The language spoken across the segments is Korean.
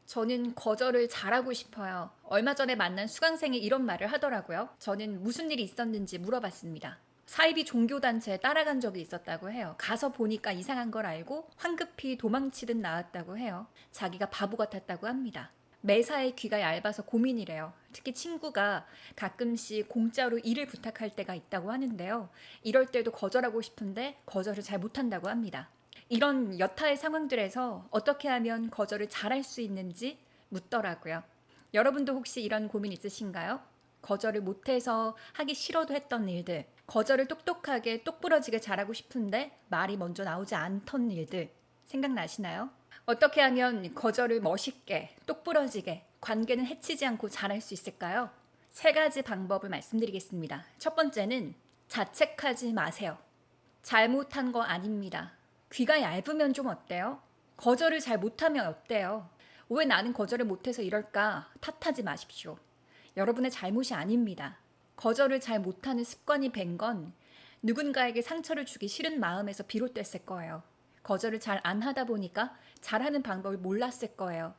저는 거절을 잘하고 싶어요. 얼마 전에 만난 수강생이 이런 말을 하더라고요. 저는 무슨 일이 있었는지 물어봤습니다. 사이비 종교단체에 따라간 적이 있었다고 해요. 가서 보니까 이상한 걸 알고 황급히 도망치듯 나왔다고 해요. 자기가 바보 같았다고 합니다. 매사에 귀가 얇아서 고민이래요. 특히 친구가 가끔씩 공짜로 일을 부탁할 때가 있다고 하는데요. 이럴 때도 거절하고 싶은데 거절을 잘 못한다고 합니다. 이런 여타의 상황들에서 어떻게 하면 거절을 잘할 수 있는지 묻더라고요. 여러분도 혹시 이런 고민 있으신가요? 거절을 못해서 하기 싫어도 했던 일들, 거절을 똑똑하게 똑부러지게 잘하고 싶은데 말이 먼저 나오지 않던 일들 생각나시나요? 어떻게 하면 거절을 멋있게, 똑부러지게, 관계는 해치지 않고 잘할 수 있을까요? 세 가지 방법을 말씀드리겠습니다. 첫 번째는 자책하지 마세요. 잘못한 거 아닙니다. 귀가 얇으면 좀 어때요? 거절을 잘 못하면 어때요? 왜 나는 거절을 못해서 이럴까 탓하지 마십시오. 여러분의 잘못이 아닙니다. 거절을 잘 못하는 습관이 밴 건 누군가에게 상처를 주기 싫은 마음에서 비롯됐을 거예요. 거절을 잘 안 하다 보니까 잘하는 방법을 몰랐을 거예요.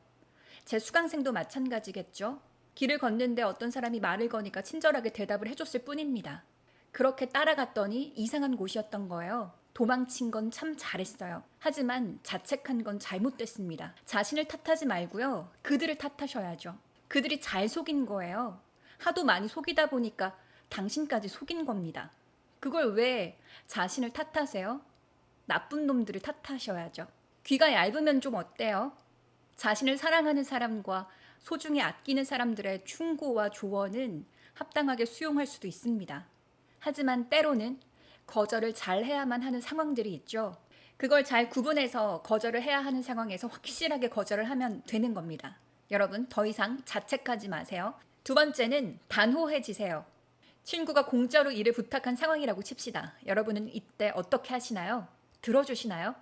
제 수강생도 마찬가지겠죠? 길을 걷는데 어떤 사람이 말을 거니까 친절하게 대답을 해줬을 뿐입니다. 그렇게 따라갔더니 이상한 곳이었던 거예요. 도망친 건 참 잘했어요. 하지만 자책한 건 잘못됐습니다. 자신을 탓하지 말고요. 그들을 탓하셔야죠. 그들이 잘 속인 거예요. 하도 많이 속이다 보니까 당신까지 속인 겁니다. 그걸 왜 자신을 탓하세요? 나쁜 놈들을 탓하셔야죠. 귀가 얇으면 좀 어때요? 자신을 사랑하는 사람과 소중히 아끼는 사람들의 충고와 조언은 합당하게 수용할 수도 있습니다. 하지만 때로는 거절을 잘 해야만 하는 상황들이 있죠. 그걸 잘 구분해서 거절을 해야 하는 상황에서 확실하게 거절을 하면 되는 겁니다. 여러분, 더 이상 자책하지 마세요. 두 번째는 단호해지세요. 친구가 공짜로 일을 부탁한 상황이라고 칩시다. 여러분은 이때 어떻게 하시나요? 들어주시나요?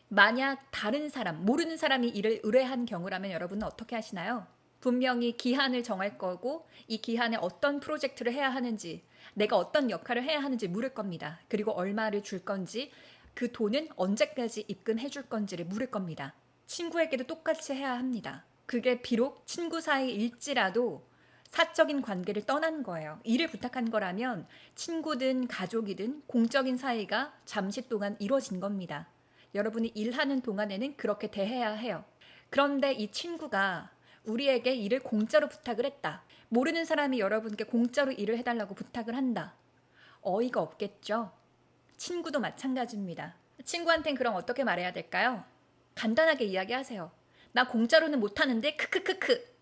만약 다른 사람, 모르는 사람이 일을 의뢰한 경우라면 여러분은 어떻게 하시나요? 분명히 기한을 정할 거고 이 기한에 어떤 프로젝트를 해야 하는지, 내가 어떤 역할을 해야 하는지 물을 겁니다. 그리고 얼마를 줄 건지, 그 돈은 언제까지 입금해 줄 건지를 물을 겁니다. 친구에게도 똑같이 해야 합니다. 그게 비록 친구 사이일지라도 사적인 관계를 떠난 거예요. 일을 부탁한 거라면 친구든 가족이든 공적인 사이가 잠시 동안 이루어진 겁니다. 여러분이 일하는 동안에는 그렇게 대해야 해요. 그런데 이 친구가 우리에게 일을 공짜로 부탁을 했다. 모르는 사람이 여러분께 공짜로 일을 해달라고 부탁을 한다. 어이가 없겠죠? 친구도 마찬가지입니다. 친구한텐 그럼 어떻게 말해야 될까요? 간단하게 이야기하세요. 나 공짜로는 못하는데 크크크크.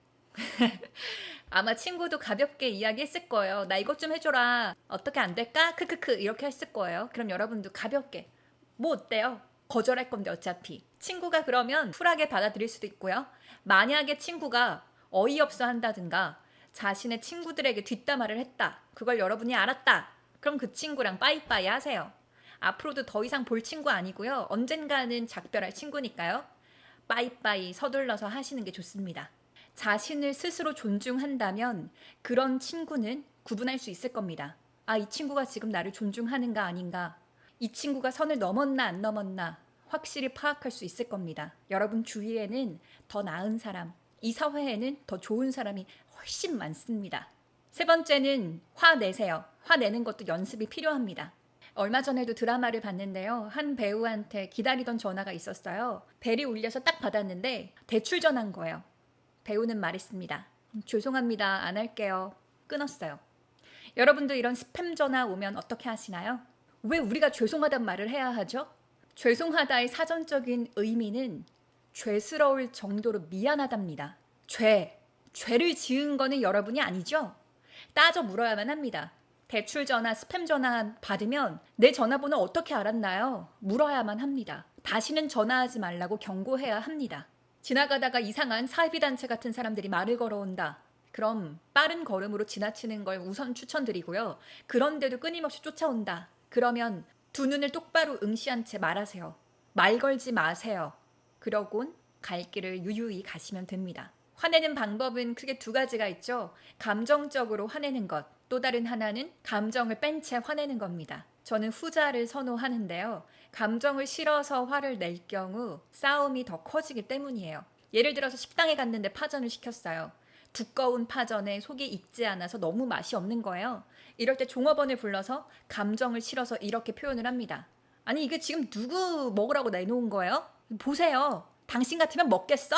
아마 친구도 가볍게 이야기했을 거예요. 나 이것 좀 해줘라. 어떻게 안 될까? 크크크 이렇게 했을 거예요. 그럼 여러분도 가볍게 뭐 어때요? 거절할 건데 어차피. 친구가 그러면 쿨하게 받아들일 수도 있고요. 만약에 친구가 어이없어 한다든가 자신의 친구들에게 뒷담화를 했다. 그걸 여러분이 알았다. 그럼 그 친구랑 빠이빠이 하세요. 앞으로도 더 이상 볼 친구 아니고요. 언젠가는 작별할 친구니까요. 빠이빠이 서둘러서 하시는 게 좋습니다. 자신을 스스로 존중한다면 그런 친구는 구분할 수 있을 겁니다. 아, 이 친구가 지금 나를 존중하는가 아닌가. 이 친구가 선을 넘었나 안 넘었나 확실히 파악할 수 있을 겁니다. 여러분 주위에는 더 나은 사람, 이 사회에는 더 좋은 사람이 훨씬 많습니다. 세 번째는 화내세요. 화내는 것도 연습이 필요합니다. 얼마 전에도 드라마를 봤는데요. 한 배우한테 기다리던 전화가 있었어요. 벨이 울려서 딱 받았는데 대출 전화인 거예요. 배우는 말했습니다. 죄송합니다. 안 할게요. 끊었어요. 여러분도 이런 스팸 전화 오면 어떻게 하시나요? 왜 우리가 죄송하단 말을 해야 하죠? 죄송하다의 사전적인 의미는 죄스러울 정도로 미안하답니다. 죄를 지은 거는 여러분이 아니죠? 따져 물어야만 합니다. 대출 전화, 스팸 전화 받으면 내 전화번호 어떻게 알았나요? 물어야만 합니다. 다시는 전화하지 말라고 경고해야 합니다. 지나가다가 이상한 사이비단체 같은 사람들이 말을 걸어온다. 그럼 빠른 걸음으로 지나치는 걸 우선 추천드리고요. 그런데도 끊임없이 쫓아온다. 그러면 두 눈을 똑바로 응시한 채 말하세요. 말 걸지 마세요. 그러곤 갈 길을 유유히 가시면 됩니다. 화내는 방법은 크게 두 가지가 있죠. 감정적으로 화내는 것, 또 다른 하나는 감정을 뺀 채 화내는 겁니다. 저는 후자를 선호하는데요. 감정을 실어서 화를 낼 경우 싸움이 더 커지기 때문이에요. 예를 들어서 식당에 갔는데 파전을 시켰어요. 두꺼운 파전에 속이 익지 않아서 너무 맛이 없는 거예요. 이럴 때 종업원을 불러서 감정을 실어서 이렇게 표현을 합니다. 아니 이게 지금 누구 먹으라고 내놓은 거예요? 보세요. 당신 같으면 먹겠어?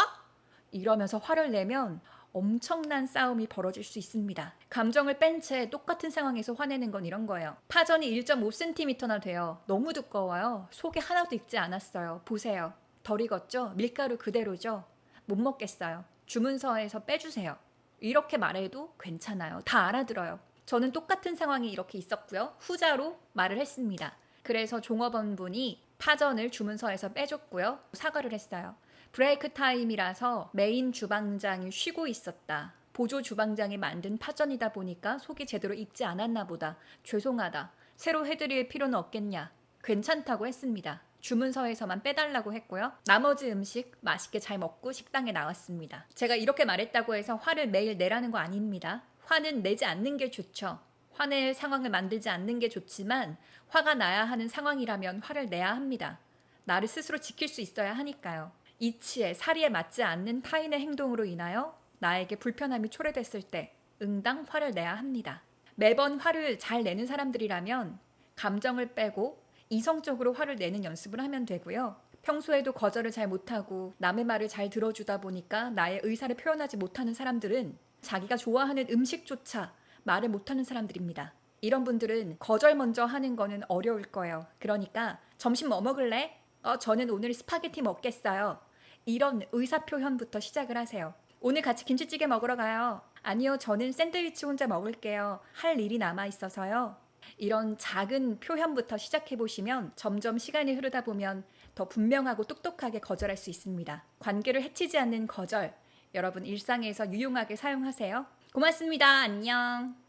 이러면서 화를 내면 엄청난 싸움이 벌어질 수 있습니다. 감정을 뺀 채 똑같은 상황에서 화내는 건 이런 거예요. 파전이 1.5cm나 돼요. 너무 두꺼워요. 속이 하나도 익지 않았어요. 보세요. 덜 익었죠? 밀가루 그대로죠? 못 먹겠어요. 주문서에서 빼주세요. 이렇게 말해도 괜찮아요. 다 알아들어요. 저는 똑같은 상황이 이렇게 있었고요. 후자로 말을 했습니다. 그래서 종업원분이 파전을 주문서에서 빼줬고요. 사과를 했어요. 브레이크 타임이라서 메인 주방장이 쉬고 있었다. 보조 주방장이 만든 파전이다 보니까 속이 제대로 익지 않았나 보다. 죄송하다. 새로 해드릴 필요는 없겠냐. 괜찮다고 했습니다. 주문서에서만 빼달라고 했고요. 나머지 음식 맛있게 잘 먹고 식당에 나왔습니다. 제가 이렇게 말했다고 해서 화를 매일 내라는 거 아닙니다. 화는 내지 않는 게 좋죠. 화낼 상황을 만들지 않는 게 좋지만 화가 나야 하는 상황이라면 화를 내야 합니다. 나를 스스로 지킬 수 있어야 하니까요. 이치에 사리에 맞지 않는 타인의 행동으로 인하여 나에게 불편함이 초래됐을 때 응당 화를 내야 합니다. 매번 화를 잘 내는 사람들이라면 감정을 빼고 이성적으로 화를 내는 연습을 하면 되고요. 평소에도 거절을 잘 못하고 남의 말을 잘 들어주다 보니까 나의 의사를 표현하지 못하는 사람들은 자기가 좋아하는 음식조차 말을 못하는 사람들입니다. 이런 분들은 거절 먼저 하는 거는 어려울 거예요. 그러니까 점심 뭐 먹을래? 저는 오늘 스파게티 먹겠어요. 이런 의사표현부터 시작을 하세요. 오늘 같이 김치찌개 먹으러 가요. 아니요, 저는 샌드위치 혼자 먹을게요. 할 일이 남아있어서요. 이런 작은 표현부터 시작해보시면 점점 시간이 흐르다 보면 더 분명하고 똑똑하게 거절할 수 있습니다. 관계를 해치지 않는 거절, 여러분 일상에서 유용하게 사용하세요. 고맙습니다. 안녕.